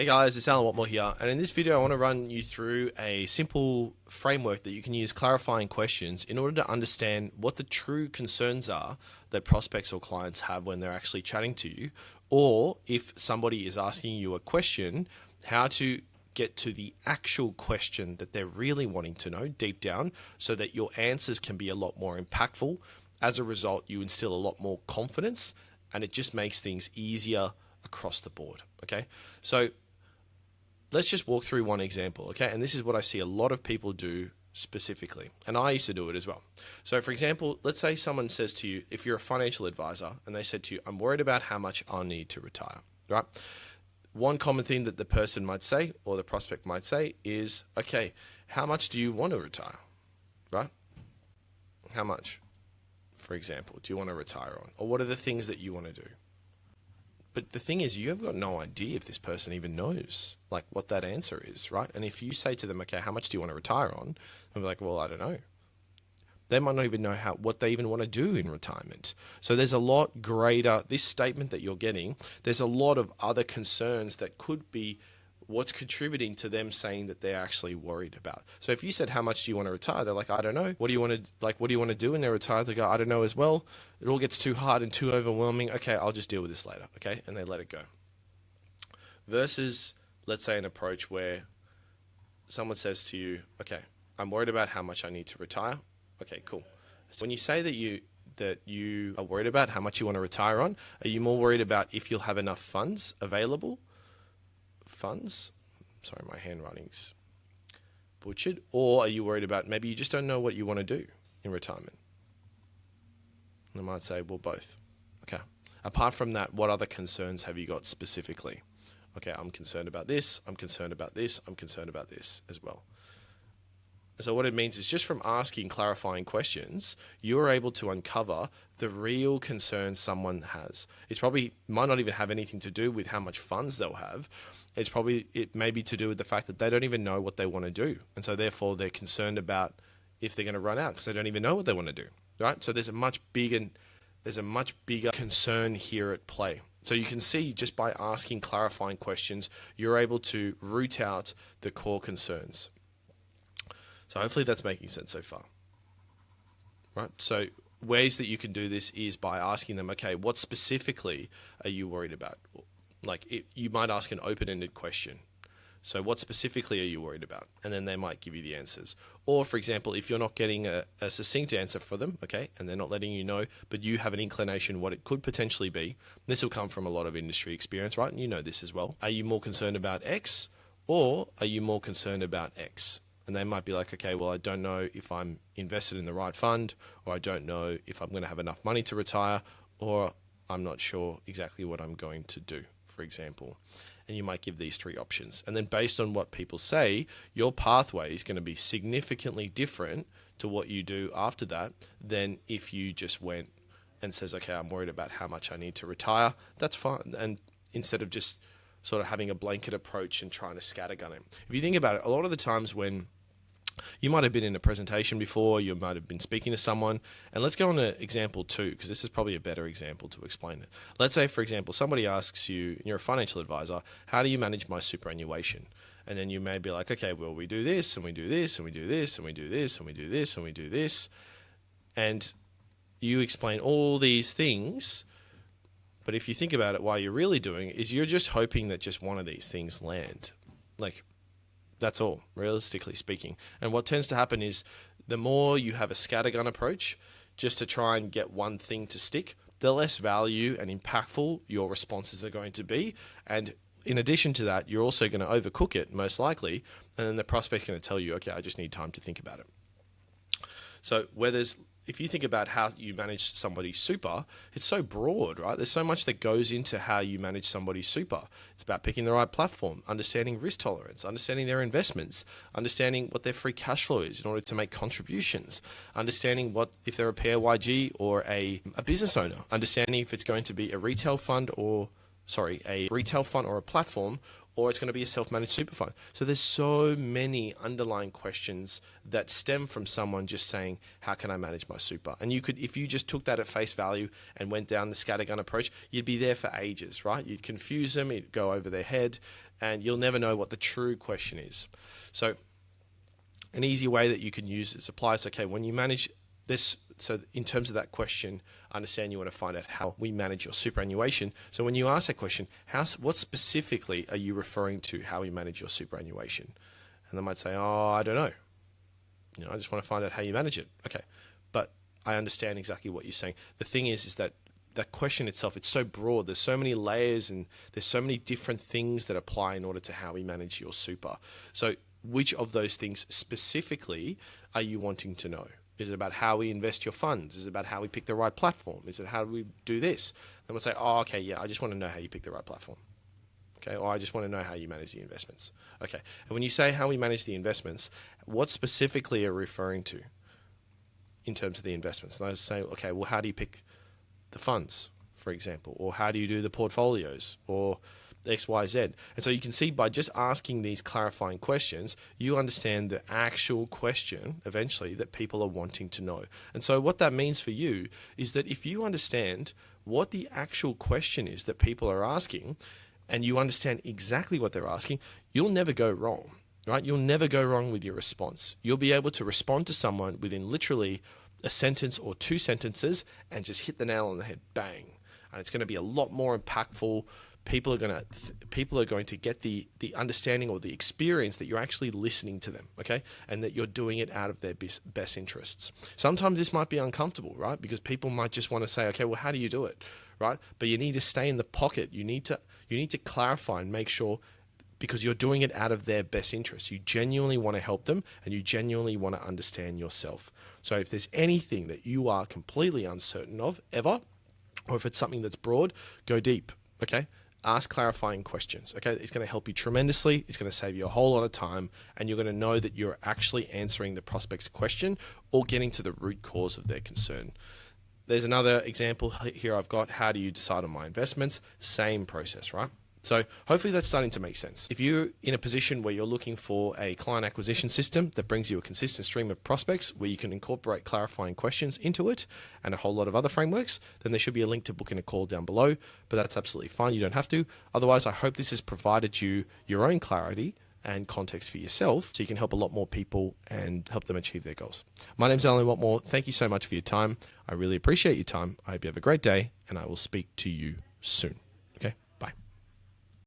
Hey guys, it's Allan Whatmore here, and in this video I want to run you through a simple framework that you can use clarifying questions in order to understand what the true concerns are that prospects or clients have when they're actually chatting to you, or if somebody is asking you a question, how to get to the actual question that they're really wanting to know deep down so that your answers can be a lot more impactful. As a result, you instill a lot more confidence and it just makes things easier across the board. Okay, so let's just walk through one example, okay? And this is what I see a lot of people do specifically. And I used to do it as well. So for example, let's say someone says to you, if you're a financial advisor, and they said to you, I'm worried about how much I'll need to retire, right? One common thing that the person might say, or the prospect might say is, okay, how much do you want to retire, right? How much, for example, do you want to retire on? Or what are the things that you want to do? But the thing is, you have got no idea if this person even knows like what that answer is, right? And if you say to them, okay, how much do you want to retire on? They'll be like, well, I don't know. They might not even know what they even want to do in retirement. So there's a lot greater, this statement that you're getting, there's a lot of other concerns that could be what's contributing to them saying that they're actually worried about. So if you said, how much do you want to retire? They're like, I don't know. What do you want to do when they're retired? They go, I don't know as well. It all gets too hard and too overwhelming. Okay, I'll just deal with this later. Okay. And they let it go. Versus, let's say, an approach where someone says to you, okay, I'm worried about how much I need to retire. Okay, cool. So when you say that you are worried about how much you want to retire on, are you more worried about if you'll have enough funds available? Sorry, my handwriting's butchered. Or are you worried about maybe you just don't know what you want to do in retirement? And I might say, well, both. Okay. Apart from that, what other concerns have you got specifically? Okay, I'm concerned about this, I'm concerned about this, I'm concerned about this as well. So what it means is just from asking clarifying questions, you're able to uncover the real concerns someone has. Might not even have anything to do with how much funds they'll have. It may be to do with the fact that they don't even know what they want to do. And so therefore they're concerned about if they're going to run out because they don't even know what they want to do, right? So there's a much bigger concern here at play. So you can see just by asking clarifying questions, you're able to root out the core concerns. So hopefully that's making sense so far, right? So ways that you can do this is by asking them, okay, what specifically are you worried about? You might ask an open-ended question. So what specifically are you worried about? And then they might give you the answers. Or for example, if you're not getting a succinct answer for them, okay, and they're not letting you know, but you have an inclination what it could potentially be, this will come from a lot of industry experience, right? And you know this as well. Are you more concerned about X or are you more concerned about X? And they might be like, okay, well, I don't know if I'm invested in the right fund, or I don't know if I'm going to have enough money to retire, or I'm not sure exactly what I'm going to do, for example. And you might give these three options. And then based on what people say, your pathway is going to be significantly different to what you do after that than if you just went and says, okay, I'm worried about how much I need to retire. That's fine. And instead of just sort of having a blanket approach and trying to scattergun it. If you think about it, a lot of the times when you might have been in a presentation before, you might have been speaking to someone, and let's go on to example 2, because this is probably a better example to explain it. Let's say, for example, somebody asks you, and you're a financial advisor, how do you manage my superannuation? And then you may be like, okay, well, we do this, and we do this, and we do this, and we do this, and we do this, and we do this. And you explain all these things, but if you think about it, what you're really doing is you're just hoping that just one of these things land. That's all, realistically speaking. And what tends to happen is the more you have a scattergun approach just to try and get one thing to stick, the less value and impactful your responses are going to be. And in addition to that, you're also going to overcook it, most likely. And then the prospect's going to tell you, okay, I just need time to think about it. So if you think about how you manage somebody's super, it's so broad, right? There's so much that goes into how you manage somebody's super. It's about picking the right platform, understanding risk tolerance, understanding their investments, understanding what their free cash flow is in order to make contributions, understanding if they're a PAYG or a business owner, understanding if it's going to be a retail fund or a platform, or it's going to be a self-managed super fund. So there's so many underlying questions that stem from someone just saying, how can I manage my super? And you could, if you just took that at face value and went down the scattergun approach, you'd be there for ages, right? You'd confuse them, it'd go over their head, and you'll never know what the true question is. So an easy way that you can use this applies, okay, when you manage this, so in terms of that question, I understand you want to find out how we manage your superannuation. So when you ask that question, what specifically are you referring to how we manage your superannuation? And they might say, oh, I don't know. I just want to find out how you manage it. Okay, but I understand exactly what you're saying. The thing is that that question itself, it's so broad. There's so many layers and there's so many different things that apply in order to how we manage your super. So which of those things specifically are you wanting to know? Is it about how we invest your funds? Is it about how we pick the right platform? Is it how we do this? Then we'll say, oh, okay, yeah, I just want to know how you pick the right platform. Okay, or I just want to know how you manage the investments. Okay, and when you say how we manage the investments, what specifically are you referring to in terms of the investments? And I say, okay, well, how do you pick the funds, for example? Or how do you do the portfolios? Or X, Y, Z. And so you can see by just asking these clarifying questions, you understand the actual question eventually that people are wanting to know. And so what that means for you is that if you understand what the actual question is that people are asking, and you understand exactly what they're asking, you'll never go wrong, right? You'll never go wrong with your response. You'll be able to respond to someone within literally a sentence or two sentences and just hit the nail on the head, bang. And it's going to be a lot more impactful. People are going to get the understanding or the experience that you're actually listening to them, okay? And that you're doing it out of their best interests. Sometimes this might be uncomfortable, right? Because people might just want to say, okay, well, how do you do it, right? But you need to stay in the pocket. You need to clarify and make sure, because you're doing it out of their best interests. You genuinely want to help them and you genuinely want to understand yourself. So if there's anything that you are completely uncertain of ever, or if it's something that's broad, go deep, okay? Ask clarifying questions, okay? It's going to help you tremendously. It's going to save you a whole lot of time, and you're going to know that you're actually answering the prospect's question or getting to the root cause of their concern. There's another example here I've got. How do you decide on my investments? Same process, right? So hopefully that's starting to make sense. If you're in a position where you're looking for a client acquisition system that brings you a consistent stream of prospects where you can incorporate clarifying questions into it and a whole lot of other frameworks, then there should be a link to book in a call down below, but that's absolutely fine. You don't have to. Otherwise, I hope this has provided you your own clarity and context for yourself so you can help a lot more people and help them achieve their goals. My name's Allan Whatmore. Thank you so much for your time. I really appreciate your time. I hope you have a great day, and I will speak to you soon.